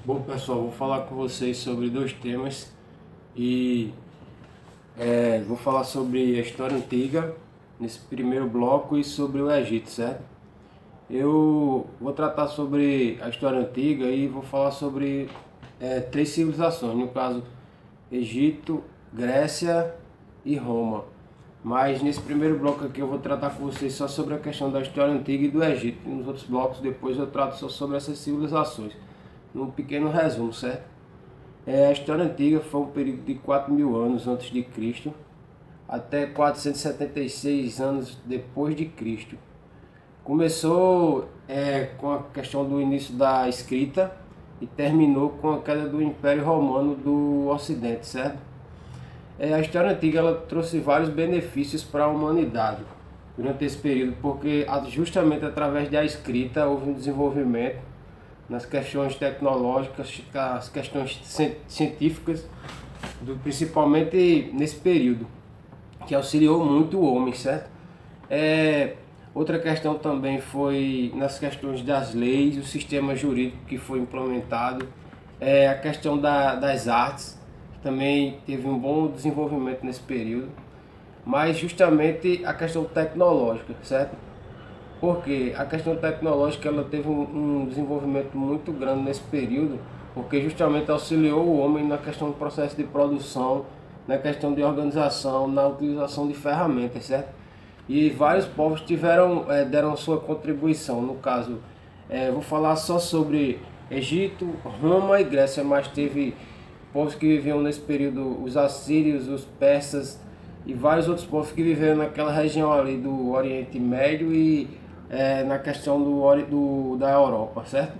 Bom, pessoal, vou falar com vocês sobre dois temas e vou falar sobre a história antiga nesse primeiro bloco e sobre o Egito, certo? Eu vou tratar sobre a história antiga e vou falar sobre três civilizações, no caso Egito, Grécia e Roma. Mas nesse primeiro bloco aqui eu vou tratar com vocês só sobre a questão da história antiga e do Egito. E nos outros blocos depois eu trato só sobre essas civilizações, num pequeno resumo, certo? A história antiga foi um período de 4.000 anos antes de Cristo até 476 anos depois de Cristo. Começou com a questão do início da escrita e terminou com a queda do Império Romano do Ocidente, certo? A história antiga ela trouxe vários benefícios para a humanidade durante esse período, porque justamente através da escrita houve um desenvolvimento nas questões tecnológicas, as questões científicas, principalmente nesse período, que auxiliou muito o homem, certo? Outra questão também foi nas questões das leis, o sistema jurídico que foi implementado, a questão das artes, que também teve um bom desenvolvimento nesse período, mas justamente a questão tecnológica, certo? Porque a questão tecnológica ela teve um desenvolvimento muito grande nesse período, porque justamente auxiliou o homem na questão do processo de produção, na questão de organização, na utilização de ferramentas, certo? E vários povos deram sua contribuição. No caso, vou falar só sobre Egito, Roma e Grécia, mas teve povos que viviam nesse período, os assírios, os persas e vários outros povos que viveram naquela região ali do Oriente Médio e na questão da Europa, certo?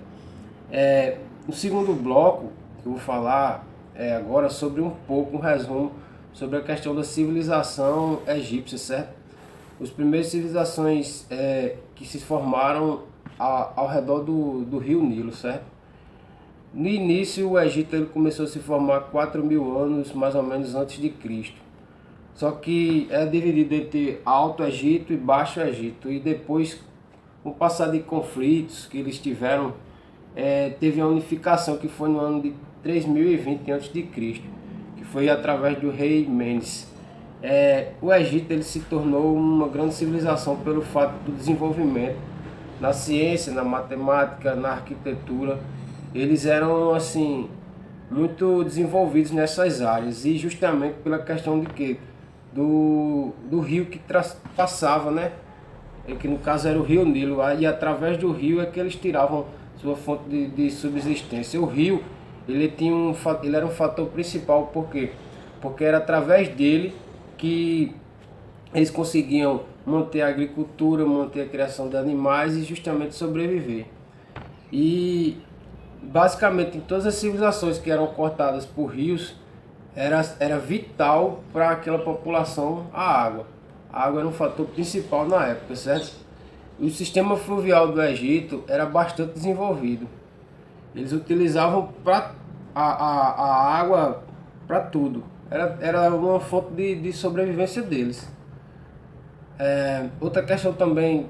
No segundo bloco, eu vou falar agora sobre um resumo sobre a questão da civilização egípcia, certo? As primeiras civilizações que se formaram ao redor do rio Nilo, certo? No início, o Egito ele começou a se formar 4.000 anos mais ou menos antes de Cristo. Só que é dividido entre Alto Egito e Baixo Egito. E depois, com o passar de conflitos que eles tiveram, teve a unificação que foi no ano de 3020 a.C., que foi através do rei Menes. O Egito ele se tornou uma grande civilização pelo fato do desenvolvimento na ciência, na matemática, na arquitetura. Eles eram assim muito desenvolvidos nessas áreas e justamente pela questão de que do rio que passava, né? Que no caso era o rio Nilo, e através do rio é que eles tiravam sua fonte de subsistência. O rio ele era um fator principal, por quê? Porque era através dele que eles conseguiam manter a agricultura, manter a criação de animais e justamente sobreviver. E basicamente em todas as civilizações que eram cortadas por rios, era vital para aquela população a água. A água era um fator principal na época, certo? E o sistema fluvial do Egito era bastante desenvolvido. Eles utilizavam a água para tudo. Era uma fonte de sobrevivência deles. Outra questão também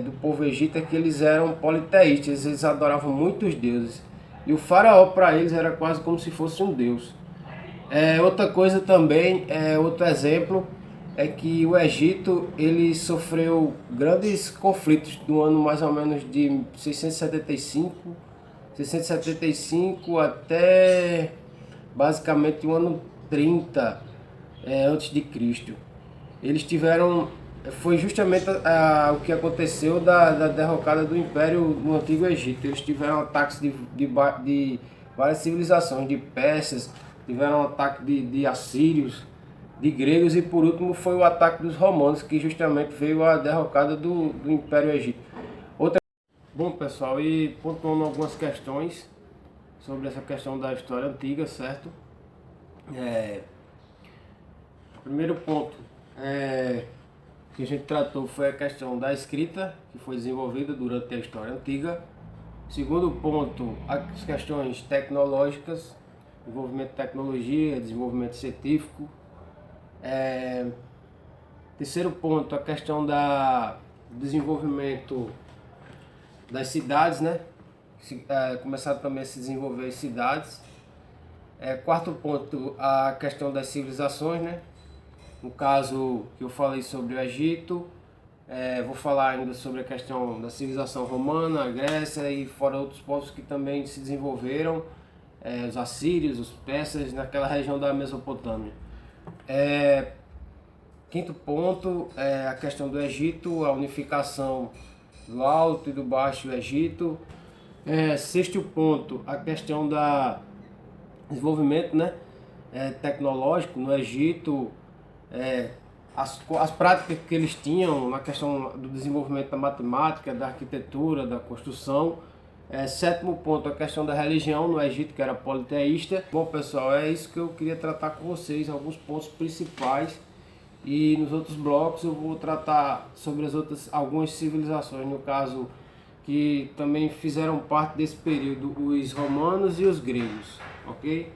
do povo egito é que eles eram politeístas, eles adoravam muitos deuses. E o faraó para eles era quase como se fosse um deus. Outra coisa também, outro exemplo, é que o Egito ele sofreu grandes conflitos no ano mais ou menos de 675 até basicamente o ano 30 antes de Cristo. Eles tiveram, foi justamente o que aconteceu da derrocada do Império no Antigo Egito. Eles tiveram ataques de várias civilizações, de persas, tiveram ataque de assírios, de gregos e por último foi o ataque dos romanos, que justamente veio a derrocada do Império Egito. Bom, pessoal, e pontuando algumas questões sobre essa questão da história antiga, certo? O primeiro ponto que a gente tratou foi a questão da escrita, que foi desenvolvida durante a história antiga. Segundo ponto, as questões tecnológicas, desenvolvimento de tecnologia, desenvolvimento científico. Terceiro ponto, a questão do desenvolvimento das cidades, né? começaram também a se desenvolver as cidades. Quarto ponto, a questão das civilizações, né? No caso que eu falei sobre o Egito, vou falar ainda sobre a questão da civilização romana, a Grécia e fora outros povos que também se desenvolveram, os assírios, os persas, naquela região da Mesopotâmia. Quinto ponto, a questão do Egito, a unificação do Alto e do Baixo Egito. Sexto ponto, a questão da desenvolvimento, né, tecnológico no Egito, as práticas que eles tinham na questão do desenvolvimento da matemática, da arquitetura, da construção. Sétimo ponto, a questão da religião no Egito, que era politeísta. Bom, pessoal, é isso que eu queria tratar com vocês, alguns pontos principais. E nos outros blocos eu vou tratar sobre algumas civilizações, no caso, que também fizeram parte desse período, os romanos e os gregos, ok?